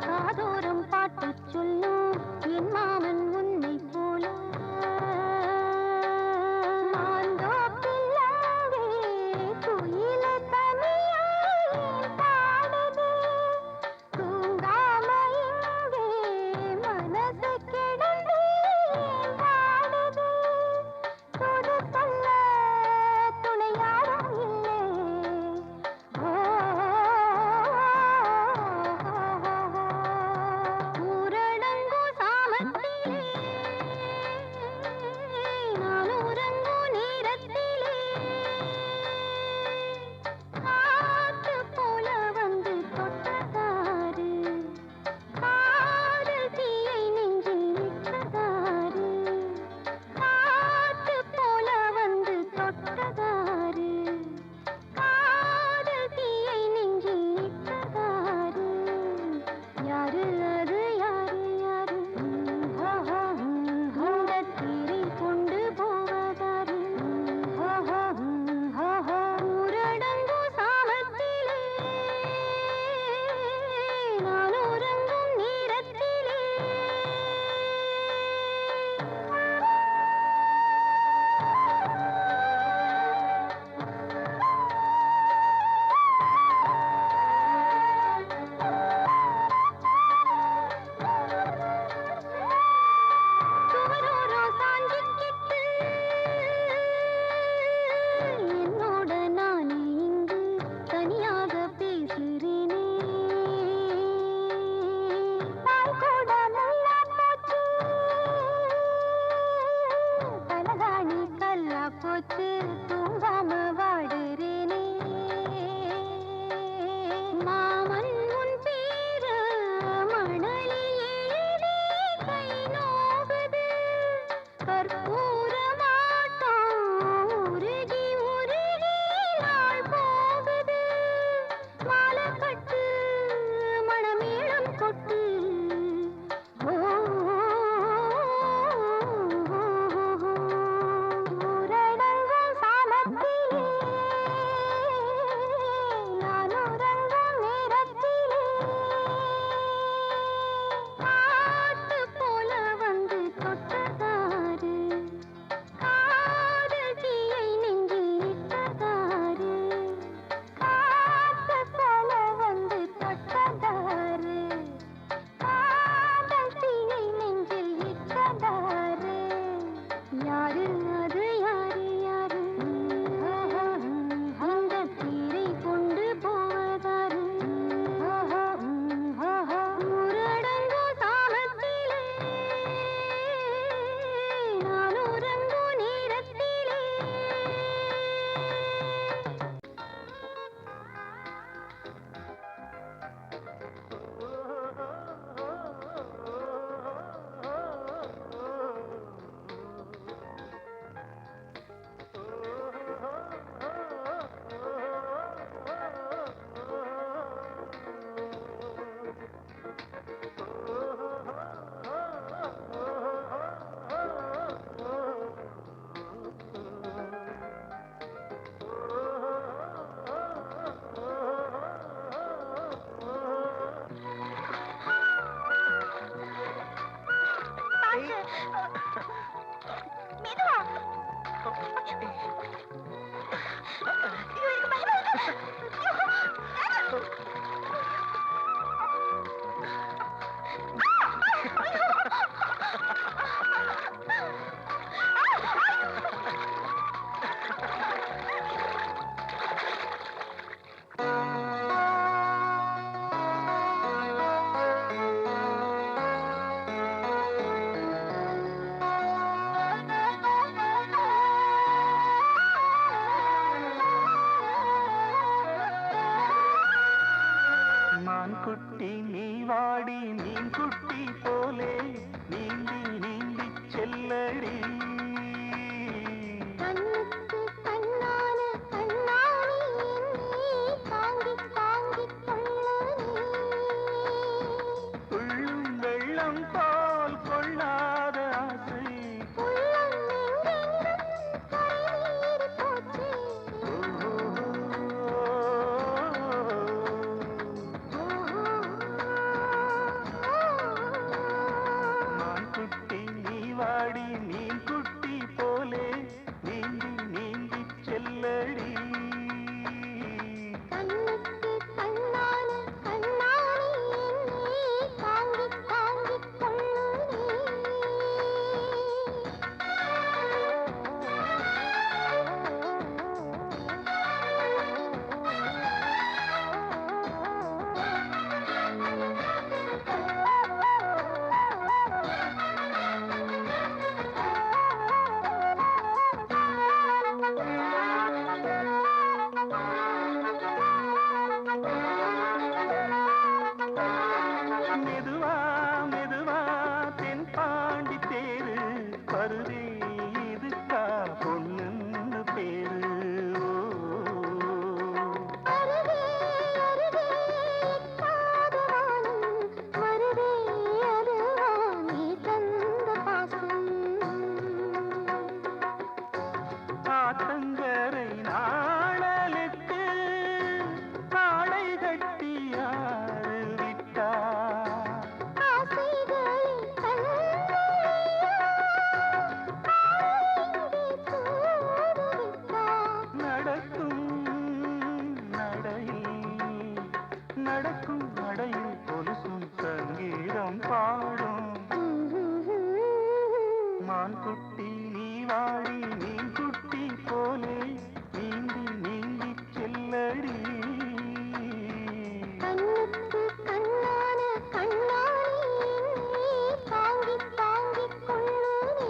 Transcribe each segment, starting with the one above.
காதோரம் பாட்டு சொல்லும் என் மாமன் உன்னை போல மாந்தோப்பில்லாவே குயில தனியாய் பாடுது தூங்காம இங்கே மனசு கிடந்து பாடுது தொடு சொல்ல துணையாரும் இல்லை ஊரடங்கு சாமத்திலே நான் உறங்கு நேரத்திலே காத்து போல வந்து தொட்டதாரு காதல் தீயை நெஞ்சில் விட்டதாரு காத்து போல வந்து தொட்டதாரு காதல் தீயை நெஞ்சில் விட்டதாரு யாரு அது யாரு யாரு அந்த தீரை கொண்டு போவதாரு ஊரடங்கு சாமத்திலே நான் உறங்கும் நேரத்திலே சுவரோரோ சாஞ்சிக்கிட்டு என்னோட நானே இங்கு தனியாக பேசுறேனே பால் கூட நல்லா போச்சு தலகாணி கல்லா போச்சு தூங்காம வாடுறேனே மாமன் உன் பேரு மணலில் எழுதி கை நோகுது கற்பூரமாட்டம் உருகி உருகி நாள் போகுது மாலை கட்டு மணமேளம் கொட்டு ஊரடங்கும் சாமத்திலே நான் உறங்கும் நேரத்திலே காத்து போல வந்து தொட்டதாரு காதல் தீயை நெஞ்சில் விட்டதாரு காத்து போல வந்து தொட்டதாரு காதல் தீயை நெஞ்சில் விட்டதாரு யாரு அது யாரு யாரு அந்த தீரை கொண்டு போவதாரு ஊரடங்கு சாமத்திலே நான் உறங்கும் நேரத்திலே மெதுவா ஐயோ எனக்கு பயமா இருக்கு குட்டி நீ வாடி மீன் குட்டி போலே நீந்தி நீந்தி செல்லடி கண்ணுக்கு கண்ணான கண்ணாடி தாங்கி தாங்கி கொள்ளடி துள்ளும் வெள்ளம் போல் கொள்ளாத ஆசை உள்ளம் எங்கெங்கும் கரைநீர் போச்சு நடையில் கொலுசும் சங்கீதம் பாடும் மான் குட்டி நீ வாடி மீன் குட்டி போலே நீந்தி நீந்தி செல்லடி கண்ணுக்கு கண்ணான கண்ணாடி தாங்கி தாங்கிக் கொள்ளுனே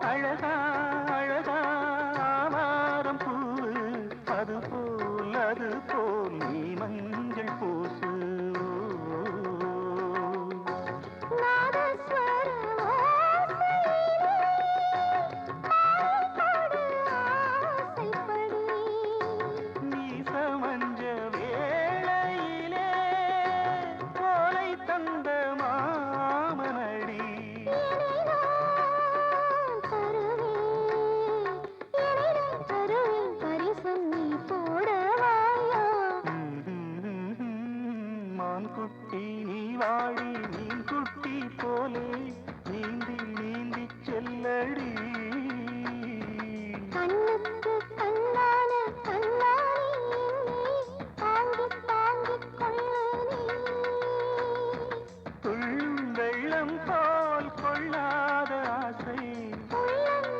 அழகா அழகா ஆவாரம் பூவு அது போல் நீ மஞ்சள் பூசு நீ சமஞ்ச வேளையிலே கோலை தந்த மாமனடி மான் குட்டி நீ வாடி மீன் குட்டி போலே நீந்தி நீந்தி செல்லடி கண்ணுக்கு கண்ணான கண்ணாடி தாங்கிக் தாங்கிக் கொள்ளுனே துள்ளும் வெள்ளம் போல் கொள்ளாத ஆசை உள்ளம்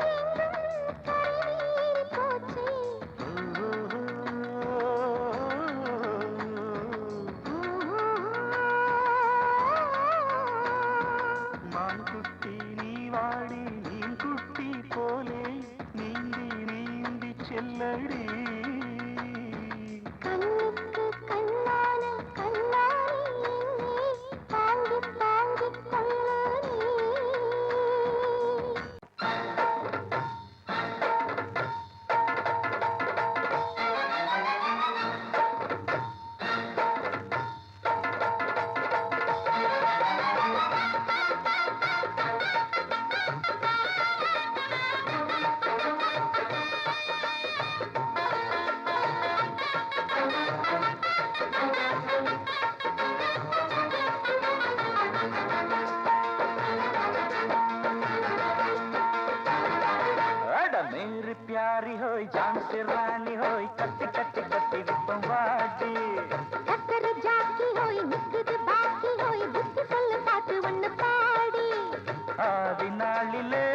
எங்கெங்கும் கரைநீர் போச்சே மான் குட்டி நீ வாடி மீன் குட்டி போலே நீந்தி நீந்தி செல்லடி கண்ணுக்கு கண்ணான கண்ணாடி தாங்கிக் தாங்கிக் கொள்ளுனே अड़ मेरी प्यारी होई जान से रानी होई कत्ती कत्ती कत्ती विपम वाटी சக்கர ஜாக்கி ஹோய் நிக்குது பாக்கி ஹோய் புத்தி சொல்ல பாட்டு ஒண்ணு பாடி ஆதி நாளிலே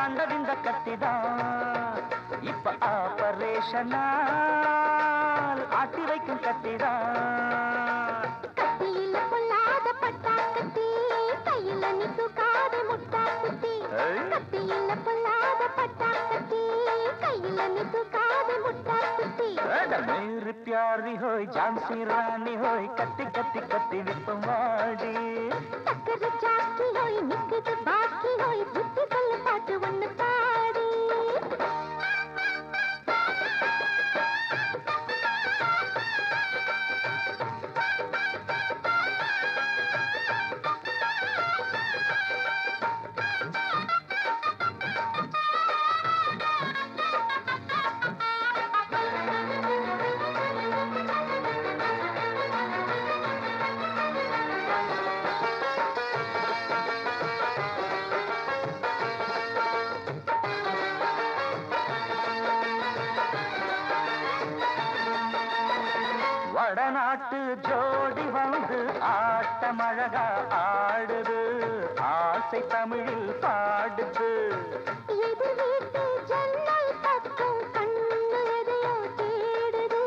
ஆண்டதிந்த கத்திதான் இப்ப ஆபரேஷனால் ஆட்டி வைக்கும் கத்திதான் கத்தியில பொல்லாத பட்டா கத்தி கையில நீ தூக்காத முட்டா குத்தி கத்தியில பொல்லாத பட்டா கத்தி கையில நீ தூக்காத முட்டா குத்தி अड़ मेरी प्यारी होई झांसी रानी होई कत्ती कत्ती कत्ती विपम वाटी சக்கர ஜாக்கி ஹோய் நிக்குது பாக்கி ஹோய் புத்தி சொல்ல பாட்டு ஒண்ணு பாடி வடநாட்டு ஜோடி வந்து ஆட்டமழகா ஆடுது ஆசை தமிழில் பாடுது எதிர் வீட்டு ஜன்னல் பக்கம் கண்ணு எதையோ தேடுது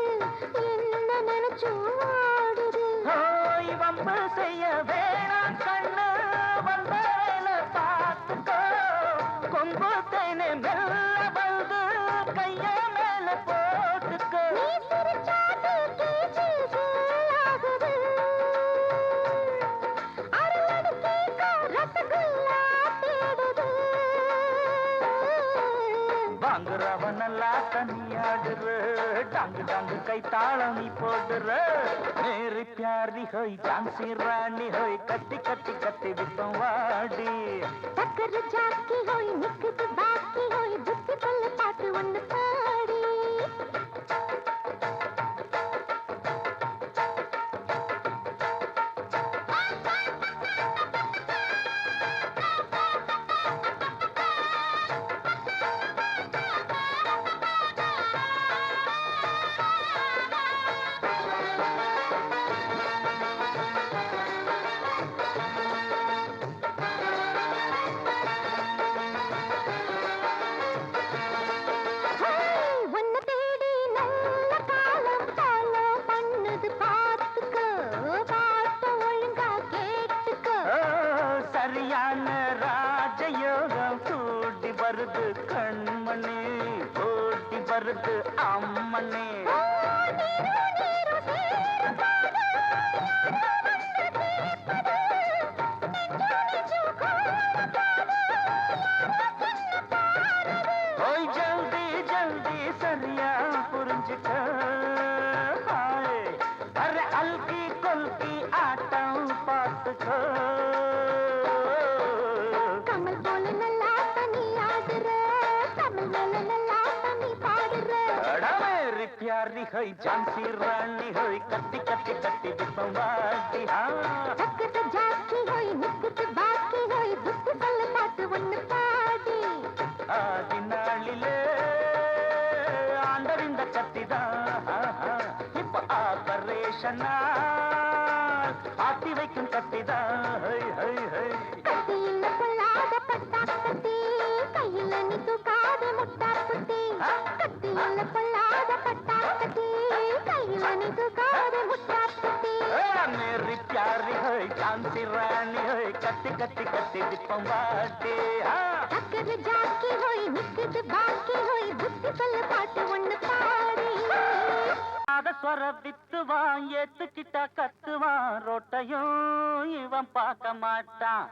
என்ன நினைச்சோ ஆடுது ஓய் வம்பு செய்ய வேணாம் கண்ணு வந்த வேலை பார்த்துக்கோ கொம்பு தேனே மெல்ல வந்து கைய மேல போட்டுக்கோ நீ சிரிச்சாது கீச்சு ஆகுது அருள் ரவனல்லா தனியாடுற டாங்கு டாங்கு கை தாளம் நீ போடுற மேரி பியாரி ஹோய் ஜான்சி ராணி ஹோய் கட்டி கட்டி கட்டி விப்பம் வாடி டக்கர் ஜாக்கி ஹோய் நிக்குது பாக்கி ஹோய் புத்தி பல்ல பாட்டு ஒண்ணு பாடி வருது கண்மணி ஓட்டி வருது அம்மனே ஓய் ஜல்தி ஜல்தி சரியா புரிஞ்சுக்க அரே அல்கி கொல்கி ஆட்டம் பார்த்துக்கோ प्यारी होई झांसी रानी होई कट्टी कट्टी कट्टी दिपम वाटी टकट जाकी होई निकट बाकी होई बुत्ती पल्ल पाட்டு ஒன்னு பாடி ஆதி நாளிலே ஆண்டவிந்த கத்திதா இப்ப ஆபரேஷனா ஆத்தி வைக்கும் கத்திதா ஹை ஹை ஹை கத்தியில பொல்லாத பட்டா கத்தி கையில நீ தூக்காத முட்டா புட்டி கத்தியில பொல்லாத பட்டா கத்தி கையில நீ தூக்காத முட்டா புட்டி मेरी प्यारी होई झांसी रानी होई कट्टी कट्टी कट्टी दिपम वाटी टकट जाकी होई निकट बाकी होई बुत्ती पल्ल पाட்டு ஒன்னு பாடி நாதஸ்வர வித்துவான் ஏத்துக்கிட்டா கத்துவான் ரோட்டையும் இவன் பார்க்க மாட்டான்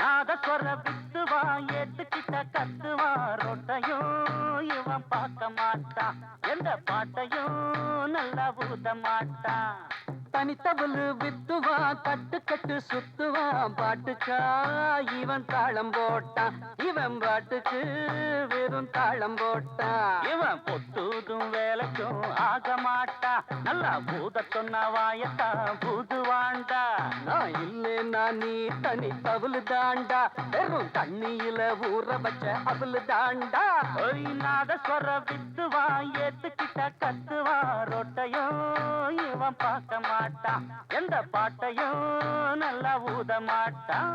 நாதஸ்வர வித்துவான் ஏத்துக்கிட்ட கத்துவான் ரோட்டையும் இவன் பார்க்க மாட்டான் எந்த பாட்டையும் நல்லா ஊத மாட்டான் தனித்தவளு வித்துவான் தட்டு கட்டு சுத்துவான் பாட்டுக்கா இவன் தாளம் போட்டான் இவன் பாட்டுக்கு வெறும் தாளம் போட்டான் இவன் பொத்துதும் வேலைக்கும் ஆக மாட்டா நல்லா பூத சொன்ன வாயத்தான் பூதுவாண்டா நான் இல்லைன்னா நீ தனி தவளு தாண்டா வெறும் தண்ணியில ஊற வச்ச அவளு தாண்டா ஒரு நாதஸ்வர வித்துவான் ஏத்துக்கிட்ட கத்துவான் ரோட்டையும் இவன் பார்க்க மாட்டான் எந்த பாட்டையும் நல்லா ஊத மாட்டான்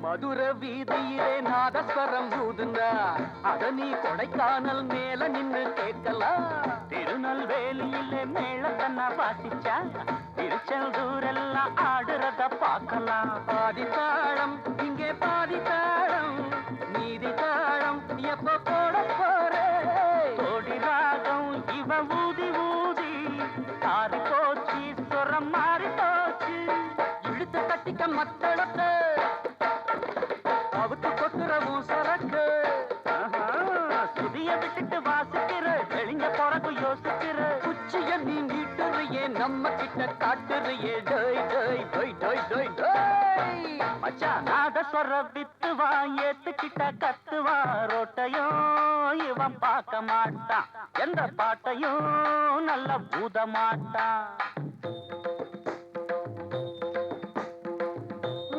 மதுர வீதியிலே நாதஸ்வரம் ஊதுனா அத நீ கொடைக்கானல் மேல நின்னு கேட்கலாம் திருநெல்வேலியிலே மேளத்தன்னா வாசிச்சா திருச்செந்தூரெல்லாம் ஆடுறத பார்க்கலாம் பாதி தாளம் இங்கே பாதி தாளம் நீதி தாளம் எப்ப போட போறே கோடி ராகம் இவன் ஊதி ஊதி தாரி போச்சு சொரம் மாறி போச்சு இழுத்து கட்டிக்க மத்தளத்தை அவுத்து கொட்டுறவும் சரக்கு சுதிய விட்டுட்டு வாசிக்கிற தெளிஞ்ச பிறகு யோசிக்கிற குச்சிய நீ நீட்டுறியே நம்ம கிட்ட காட்டுறியே டோய் டோய் டோய் டோய் டோய் டோய் மச்சான் நாதஸ்வர வித்துவான் ஏத்துக்கிட்ட கத்துவான் ரோட்டையும் இவன் பார்க்க மாட்டான் எந்த பாட்டையும் நல்ல பூத மாட்டான்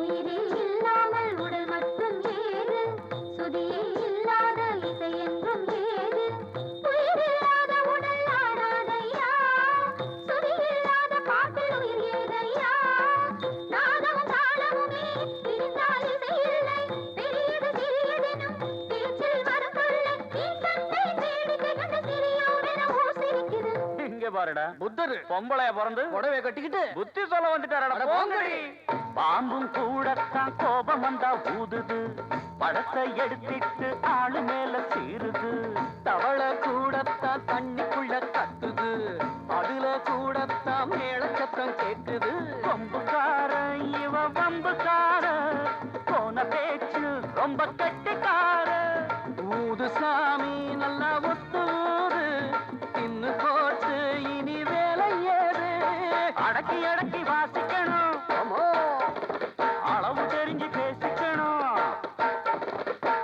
உயிரில் இல்லாம பாருடா. புத்தரு பொம்பளைய பிறந்து புடவை கட்டிக்கிட்டு புத்தி சொல்ல வந்துட்டாரடா. போங்கடி. பாம்பும் கூடத்தான் கோபம் வந்தா ஊதுது, படத்தை எடுத்துட்டு ஆளு மேல சீருது. தவளை கூடத்தான் தண்ணிக்குள்ள கத்துது, அதுல கூடத்தான் மேளச்சத்தம் கேக்குது. கொம்புக்கார இவ வம்புக்கார, போன பேச்சு ரொம்ப கெட்டிக்கார. ஊது சாமி நல்லா ஒத்துது, இன்னு போட்டு இனி வேலை ஏது. அடக்கி அடக்கி வாசிக்கணும், அம்மோ, அளவு தெரிஞ்சு பேசிக்கணும்.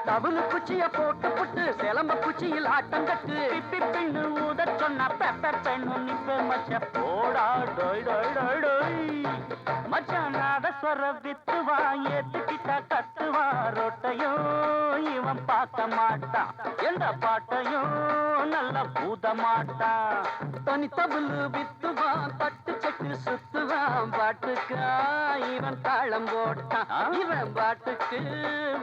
தவுளு குச்சிய போட்டு புட்டு சிலம்ப குச்சியில் ஆட்டம் கட்டு. பிப்பி பெண்ணு ஊத சொன்ன பெப்ப பெண்ணு நிப்ப மச்ச போடா. டொய் டொய் டொய் டொய். மச்சான் நாதஸ்வர வித்துவா, ஏத்துக்கிட்டா கத்துவா. ரொட்டையும் இவன் பார்க்க மாட்டான், எந்த பாட்டையும் நல்ல பூத மாட்டான். தனி தவுளு வித்துவான், தட்டு சட்டு சுத்துவான். பாட்டுக்கா இவன் தாளம் போட்டான், இவன் பாட்டுக்கு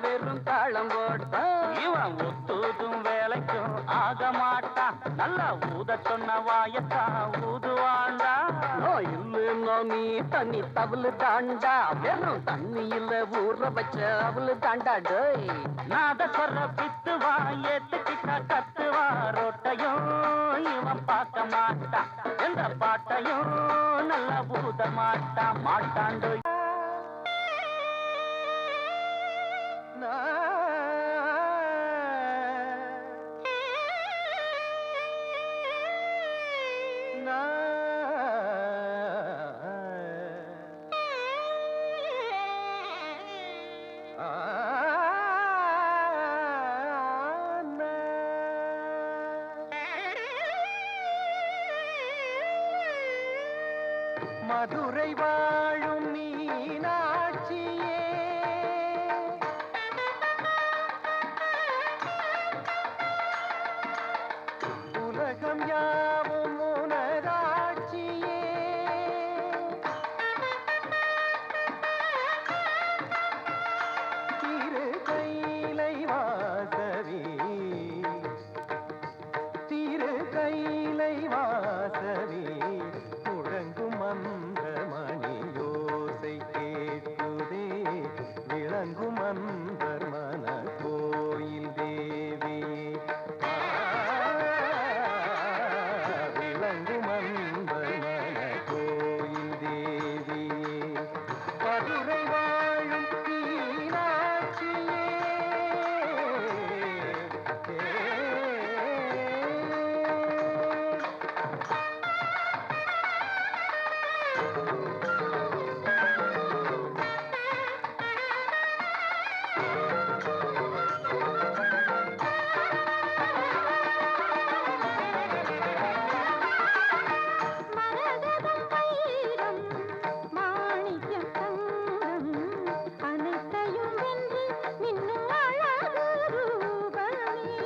வெறும் தாளம் போட்டான். இவன் ஒத்துதும் வேலைக்கும் ஆக மாட்டான், நல்லா ஊத சொன்ன வாயத்தான் ஊதுவாண்டா. இல்ல நீ தண்ணி தவுளு தாண்டா, வெறும் தண்ணியில ஊற வச்ச அவளு தாண்டா. டேய் நாதஸ்வர வித்துவா, ஏத்துக்கிட்டா கத்துவா. ரொட்டையும் இவன் பார்க்க மாட்டான், எந்த பாட்டையும் நல்ல பூத மாட்டான். மாட்டாண்டு மதுரை வாழும் மீனாட்சியே, உலகம் யாவும் உனதாட்சியே. திரு கைலை வாசவி, திரு கைலை வாசவி, முழங்கும் அந்த மணியோசை கேட்குதே. விளங்கும் அன்பர் மன கோயில் தேவி, விளங்கும் அன்பர் மன கோயில் தேவி. மதுரை வாழும் மீனாட்சியே. மரகதம் வைரம் மாணிக்கம் தங்கம் அனைத்தையும் வென்று மின்னும் அழகு ரூபமே.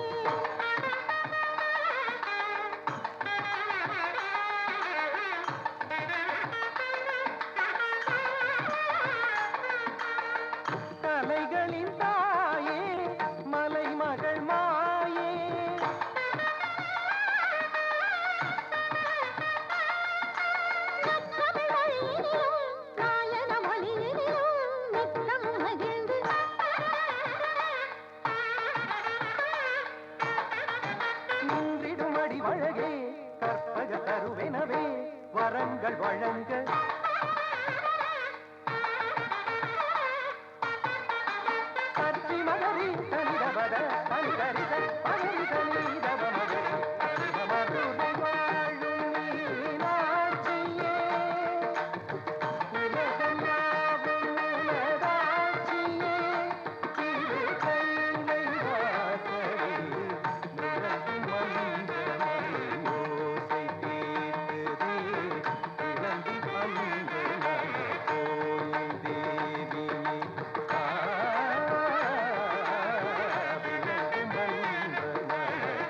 கலைகளின் தாயே, மலைமகள் மாயே. நற்றமிழ் மொழியினிலும் நாயன மொழியினிலும் நித்தம் மகிழ்ந்து நின்றிடும் அடிவழகே, கற்பக தருவெனவே வரங்கள் வழங்க. சற்றி மகரி தனிதபத பனிதரித பகரித நீதவ மகரி. மதுரை வாழும் மீனாட்சியே, உலகம் யாவும் உனதாட்சியே. திரு கைலை வாசவி, முழங்கும் அந்த மணியோசை கேட்குதே. விளங்கும் அன்பர் மன கோயில் தேவியே. விளங்கும் அன்பர் மன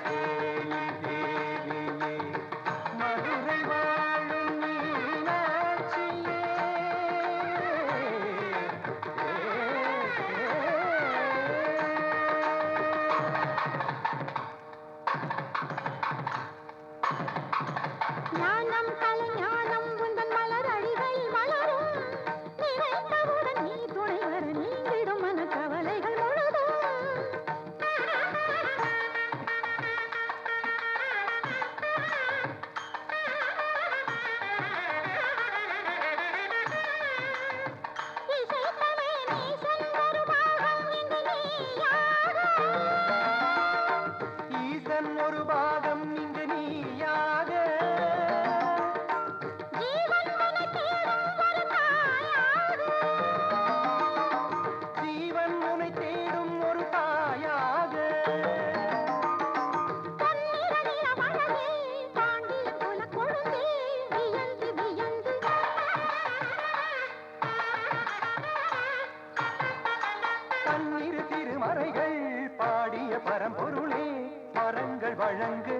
பரம்பொருளே வரங்கள் வழங்கு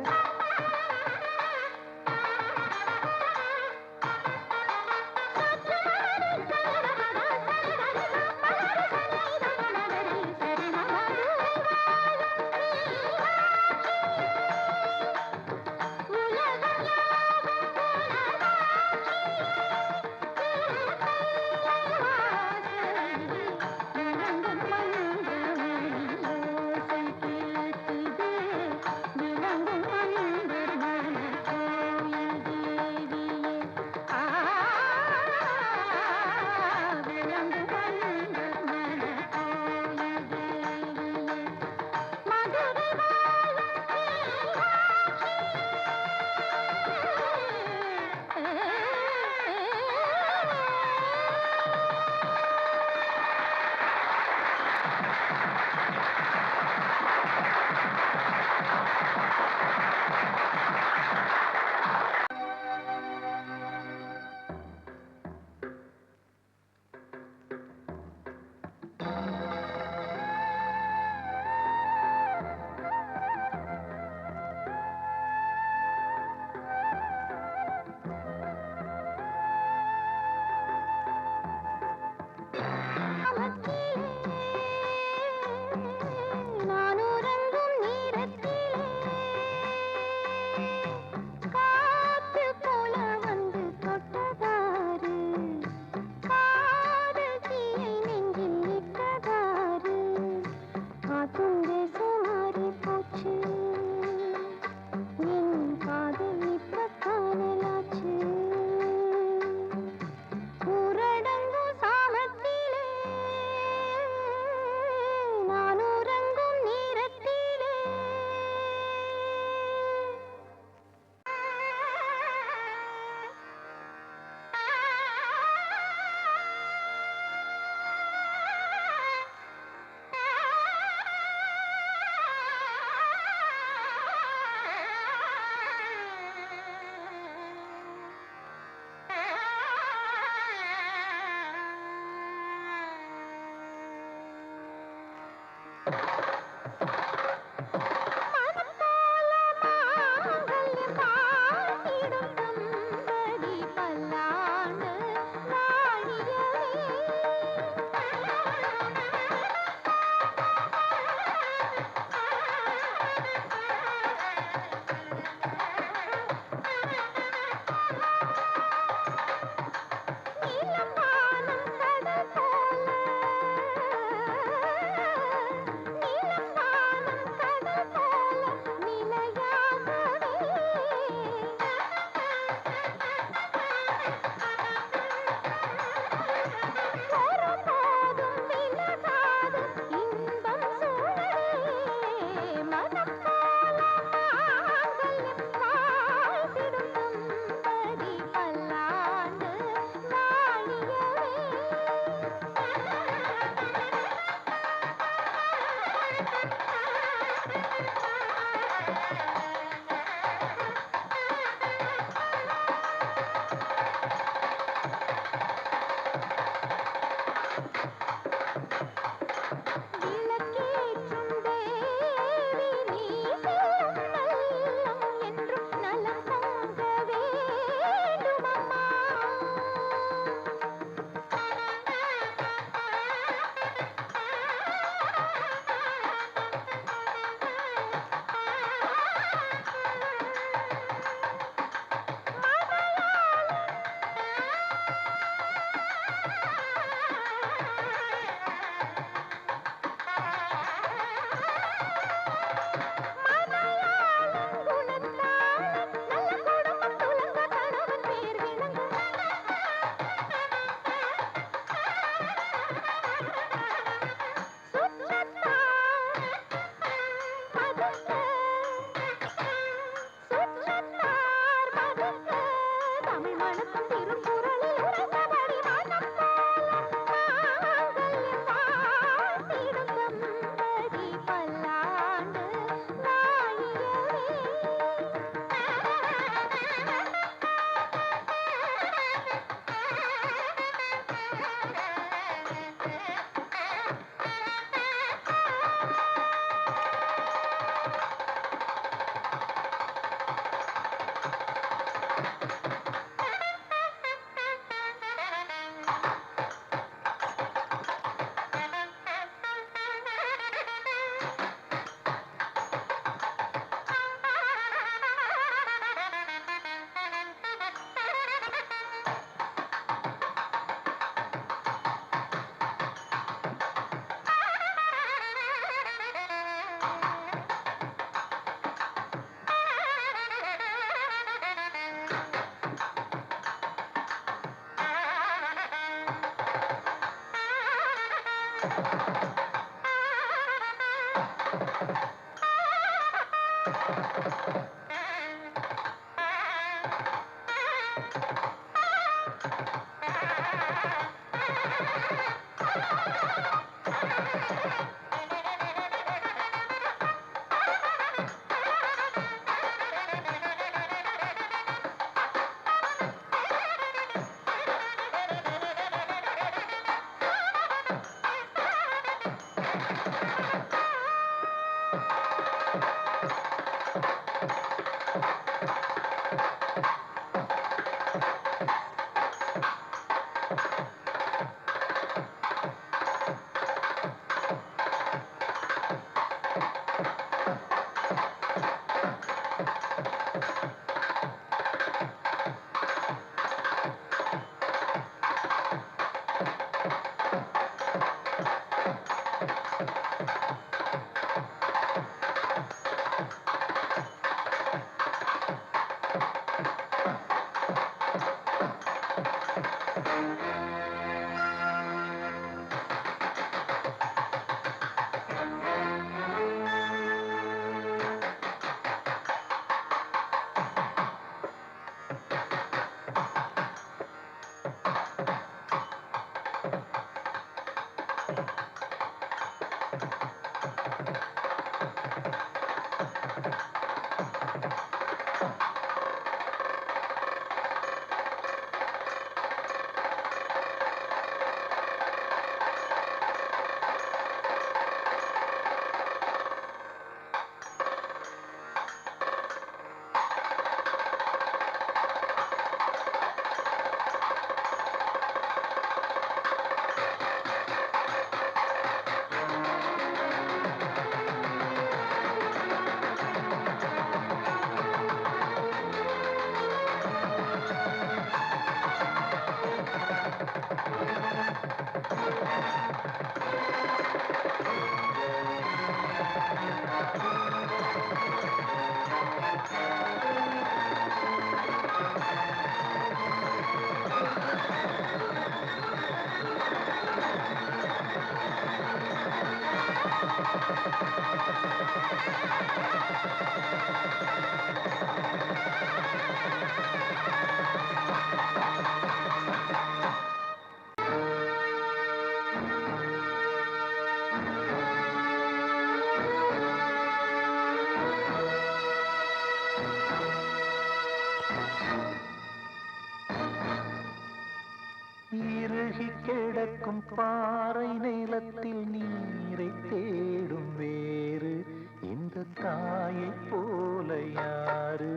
கிடக்கும் பாறை நிலத்தில் நீரை தேடும் வேறு இந்த தாயை போல யாரு?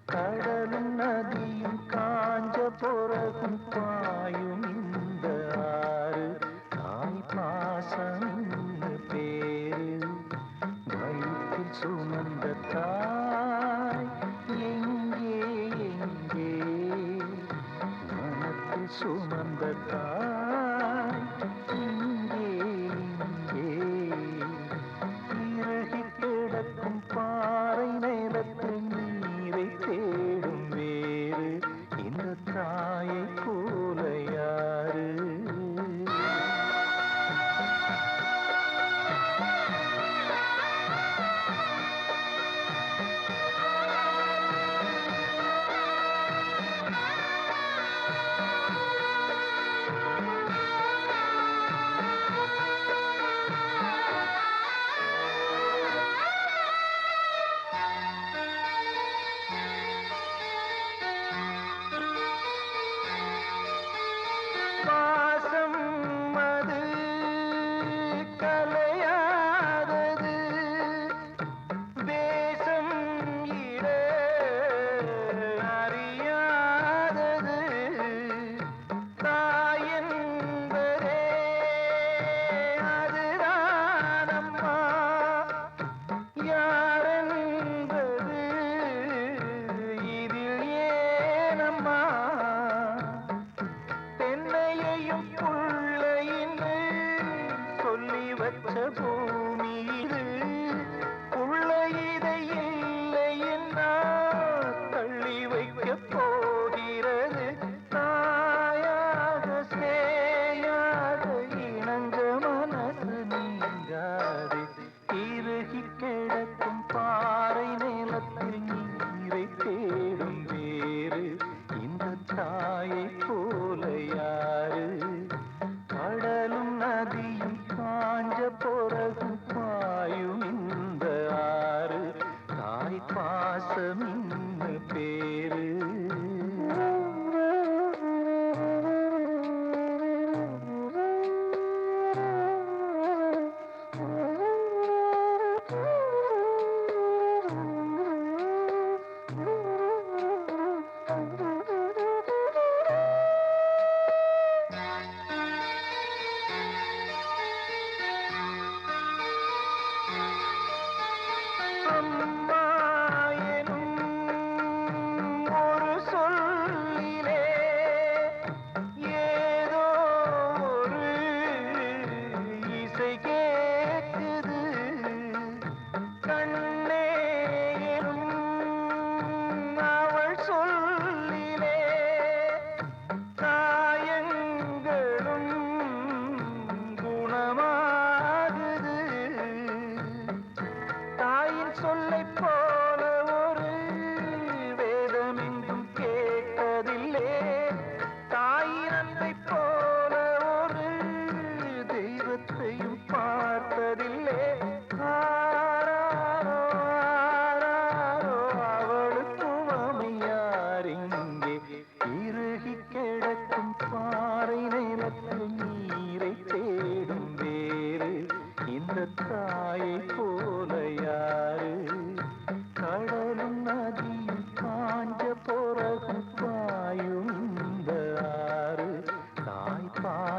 கடலும் நதியும் காஞ்ச பிறகும் பாயும் இந்த ஆறு தாய் பாசம் பேரு. வயிற்றில் சுமந்த தாய் எங்கே எங்கே? மனத்தில் சுமந்த தாய் இங்கே இங்கே. இறுகி கிடக்கும் பாறை நிலத்தில் நீரை தேடும் வேறு இந்த தாயை போல யாரு?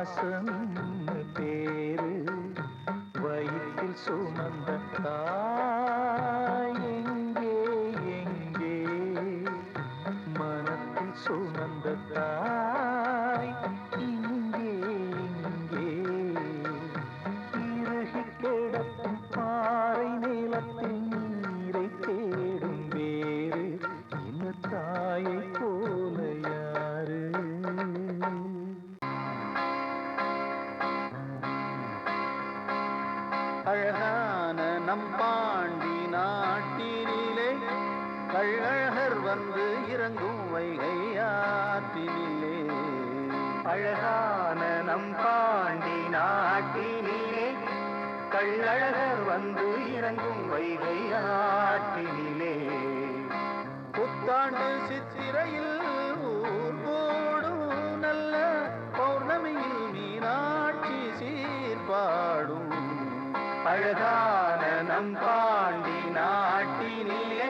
பாசம் பேரு வயிற்றில் சுமந்த தாய் எங்கே எங்கே மனத்தில் சுமந்த தாய் இங்கே இங்கே இறுகி கிடக்கும் பாறை நிலத்தில் நீரை தேடும் வேறு இந்த தாயை போல யாரு அழகான நம் பாண்டி நாட்டினிலே கள்ளழகர் வந்து இறங்கும் வைகை ஆற்றினிலே அழகான நம் பாண்டி நாட்டினிலே கள்ளழகர் வந்து இறங்கும் வைகை ஆற்றினிலே புத்தாண்டு சித்திரையில் ஊர் கூடும் நல்ல பௌர்ணமியில் மீனாட்சி சீர்பாடும் அழகான நம் பாண்டி நாட்டினிலே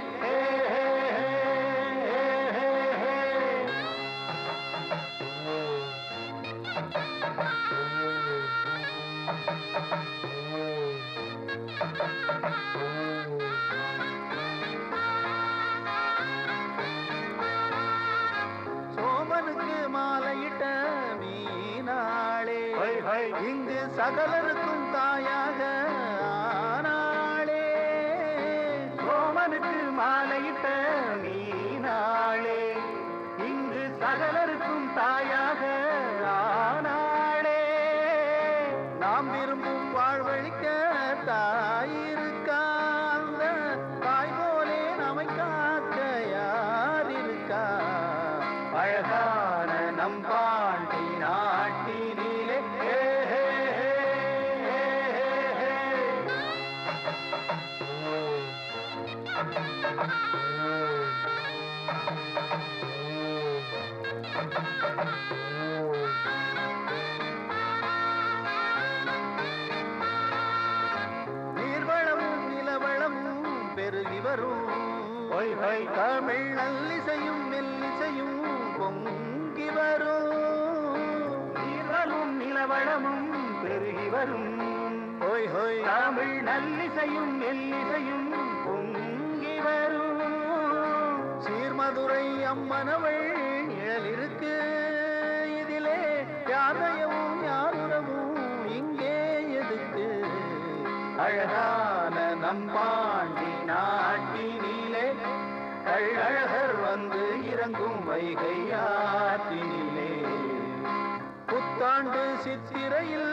சோமனுக்கு மாலையிட்ட மீனாளே இங்கு சகலருக்கும் தாயாக ஆனாளே சோமனுக்கு மாலையிட்ட மீனாளே இங்கு சகலருக்கும் தாயாக ஆனாளே நாம் விரும்பும் வாழ்வழிக்க தாயிருக்கா அந்த தாய் போலே நம்மை காக்க யார் இருக்கா அழகான நம் பாண்டி நாட்டினிலே நீர்வளமும் நிலவளமும் பெருகி வரும் தமிழ் நல்லிசையும் மெல்லிசையும் பொங்கி வரும் நீர்களும் நிலவளமும் பெருகி வரும் ஹோய் ஹோய் தமிழ் நல்லிசையும் மெல்லிசையும் பொங்கி வரும் சீர்மதுரை அம்மனவள் நிழல் இருக்கு இதிலே யாரையவும் யாருறவும் இங்கே எதுக்கு அழகான நம் பாண்டி நாட்டினிலே கள்ளழகர் வந்து இறங்கும் வைகை ஆற்றினிலே புத்தாண்டு சித்திரையில்